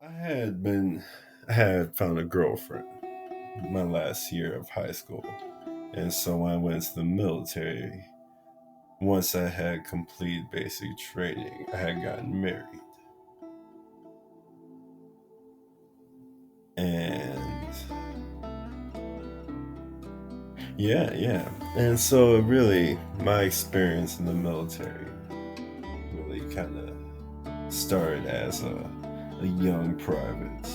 I had found a girlfriend my last year of high school. And so when I went to the military, once I had completed basic training, I had gotten married. And yeah. And so really, my experience in the military really kind of started as a young private,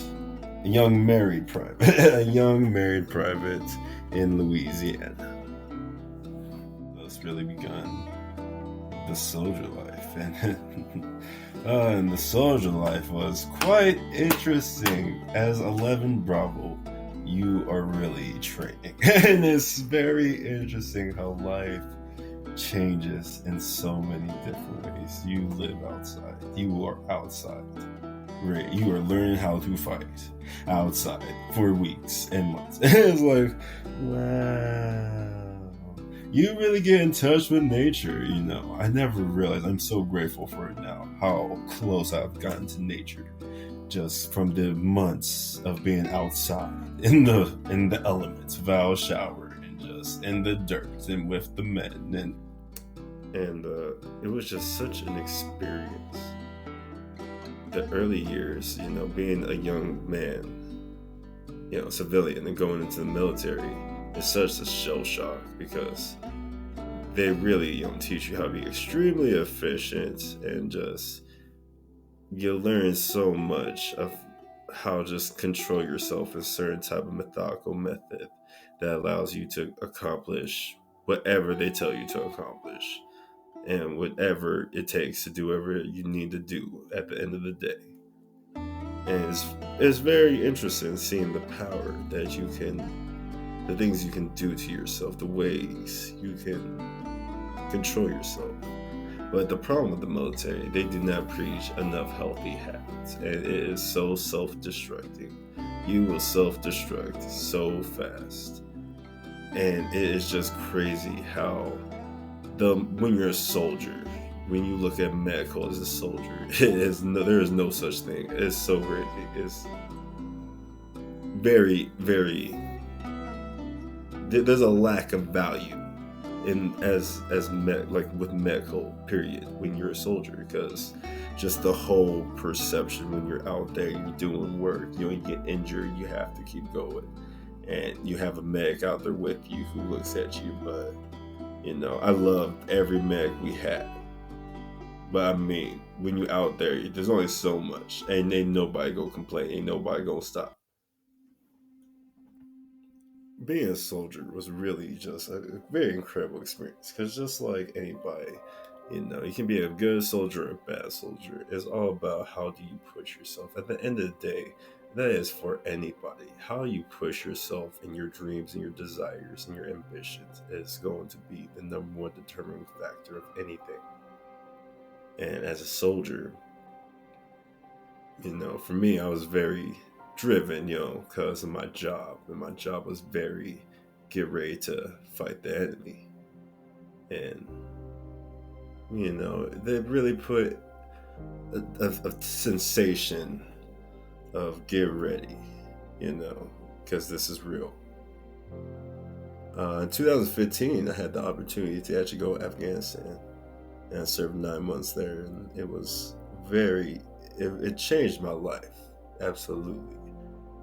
a young married private, a young married private in Louisiana. That's really begun the soldier life, and the soldier life was quite interesting. As 11 Bravo, you are really training, and it's very interesting how life changes in so many different ways. You live outside. You are outside. Right. You are learning how to fight outside for weeks and months. It's like, wow. You really get in touch with nature, you know. I never realized, I'm so grateful for it now, how close I've gotten to nature just from the months of being outside in the elements, vow shower, and just in the dirt and with the men, and it was just such an experience. The early years, you know, being a young man, you know, civilian, and going into the military is such a shell shock because they really, you know, teach you how to be extremely efficient, and just you learn so much of how to just control yourself in a certain type of methodical method that allows you to accomplish whatever they tell you to accomplish, and whatever it takes to do whatever you need to do at the end of the day. And it's very interesting seeing the power that you can, the things you can do to yourself, the ways you can control yourself. But the problem with the military, they do not preach enough healthy habits, and it is so self-destructing. You will self-destruct so fast, and it is just crazy how the when you're a soldier, when you look at medical as a soldier, there is no such thing. It's so crazy. It's very there's a lack of value in like with medical period when you're a soldier, because just the whole perception when you're out there, you're doing work, you know, you get injured, you have to keep going, and you have a medic out there with you who looks at you. But you know, I loved every medic we had, but I mean, when you out there, there's only so much, and ain't nobody gonna complain, ain't nobody gonna stop. Being a soldier was really just a very incredible experience, because just like anybody, you know, you can be a good soldier or a bad soldier. It's all about how do you push yourself. At the end of the day, that is for anybody. How you push yourself and your dreams and your desires and your ambitions is going to be the number one determining factor of anything. And as a soldier, you know, for me, I was very driven, you know, because of my job. And my job was very get ready to fight the enemy. And, you know, they really put a sensation of get ready, you know, because this is real. In 2015, I had the opportunity to actually go to Afghanistan, and I served 9 months there, and it was it changed my life, absolutely.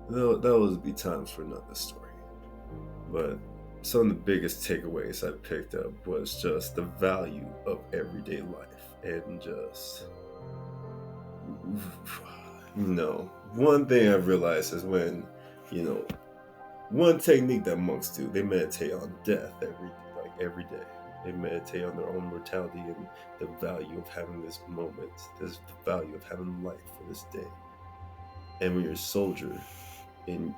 Though that would be times for another story. But some of the biggest takeaways I picked up was just the value of everyday life, and just, you know, one thing I've realized is when, you know, one technique that monks do, they meditate on death every day. They meditate on their own mortality and the value of having this moment, this the value of having life for this day. And when you're a soldier and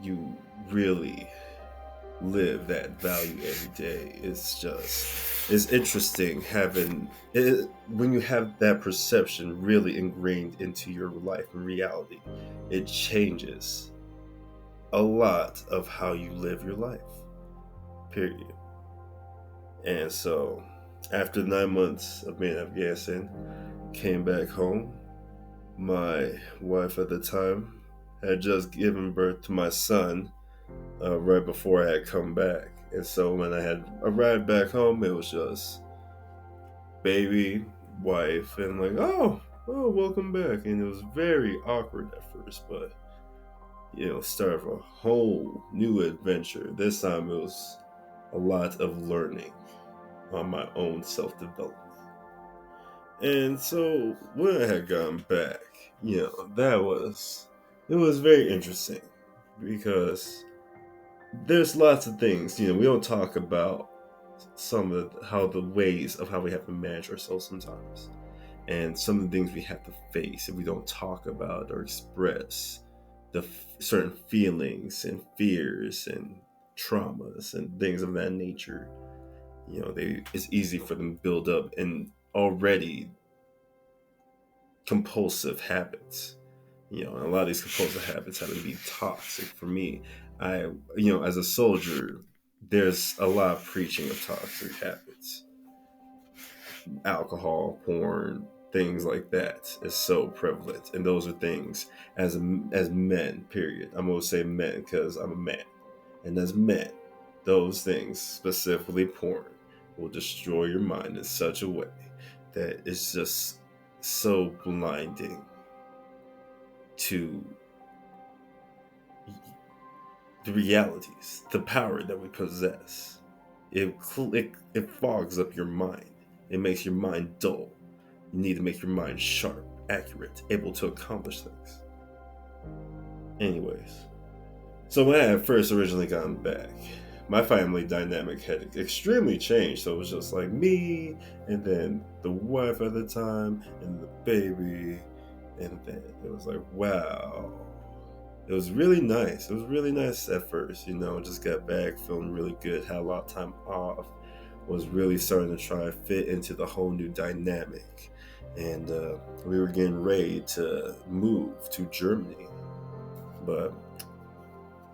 you really live that value every day, it's interesting having it when you have that perception really ingrained into your life and reality. It changes a lot of how you live your life, period. And so after 9 months of being in Afghanistan, came back home. my wife at the time had just given birth to my son right before I had come back. And so when I had arrived back home, it was just baby, wife, and like, oh, welcome back. And it was very awkward at first, but start of a whole new adventure. This time it was a lot of learning on my own self-development. And so when I had gone back, it was very interesting because there's lots of things, we don't talk about some of how the ways of how we have to manage ourselves sometimes. And some of the things we have to face if we don't talk about or express the certain feelings and fears and traumas and things of that nature. It's easy for them to build up in already compulsive habits. And a lot of these compulsive habits have to be toxic. For me, as a soldier, there's a lot of preaching of toxic habits. Alcohol, porn, things like that is so prevalent, and those are things as men. Period. I'm gonna say men because I'm a man, and as men, those things, specifically porn, will destroy your mind in such a way that it's just so blinding to the realities, the power that we possess. It fogs up your mind. It makes your mind dull. You need to make your mind sharp, accurate, able to accomplish things. Anyways, so when I had first originally gotten back, my family dynamic had extremely changed. So it was just like me, and then the wife at the time, and the baby, and then it was like, wow. It was really nice. It was really nice at first, just got back feeling really good, had a lot of time off, was really starting to try to fit into the whole new dynamic. And we were getting ready to move to Germany. But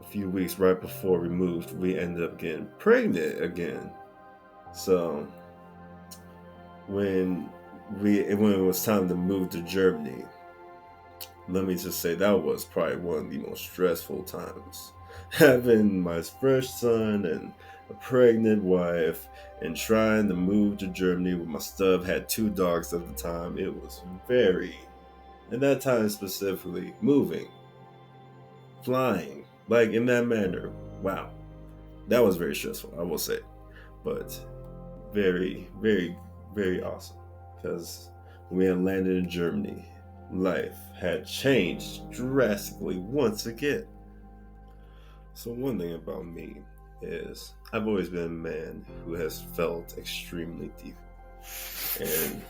a few weeks right before we moved, we ended up getting pregnant again. So when it was time to move to Germany, let me just say that was probably one of the most stressful times. Having my first son and a pregnant wife and trying to move to Germany with my stuff. Had 2 dogs at the time. It was at that time specifically, moving, flying, like in that manner. Wow. That was very stressful, I will say. But very, very, very awesome. Because when we had landed in Germany, life had changed drastically once again. So one thing about me is I've always been a man who has felt extremely deep. And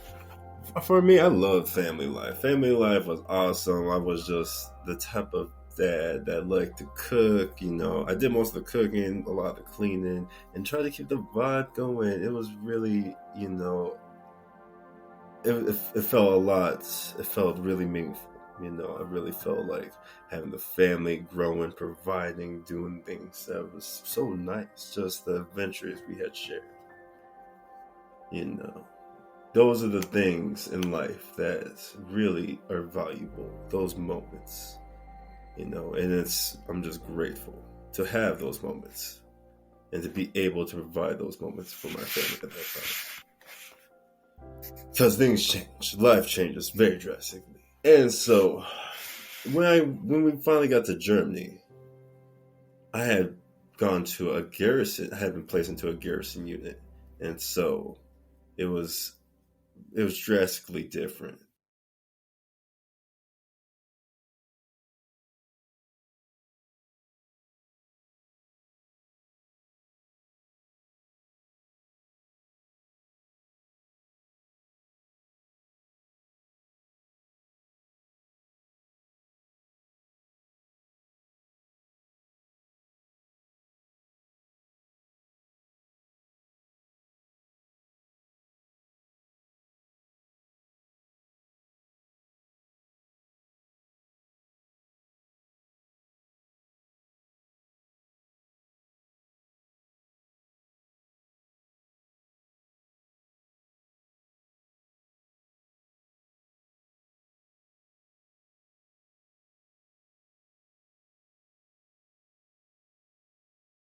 for me, I love family life. Family life was awesome. I was just the type of dad that liked to cook. I did most of the cooking, a lot of the cleaning, and try to keep the vibe going. It was really, it felt a lot. It felt really meaningful. I really felt like having the family growing, providing, doing things that was so nice. Just the adventures we had shared. Those are the things in life that really are valuable. Those moments, and I'm just grateful to have those moments and to be able to provide those moments for my family at that time. Because things change, life changes very drastically. And so, when we finally got to Germany, I had gone to a garrison. I had been placed into a garrison unit, and so it was drastically different.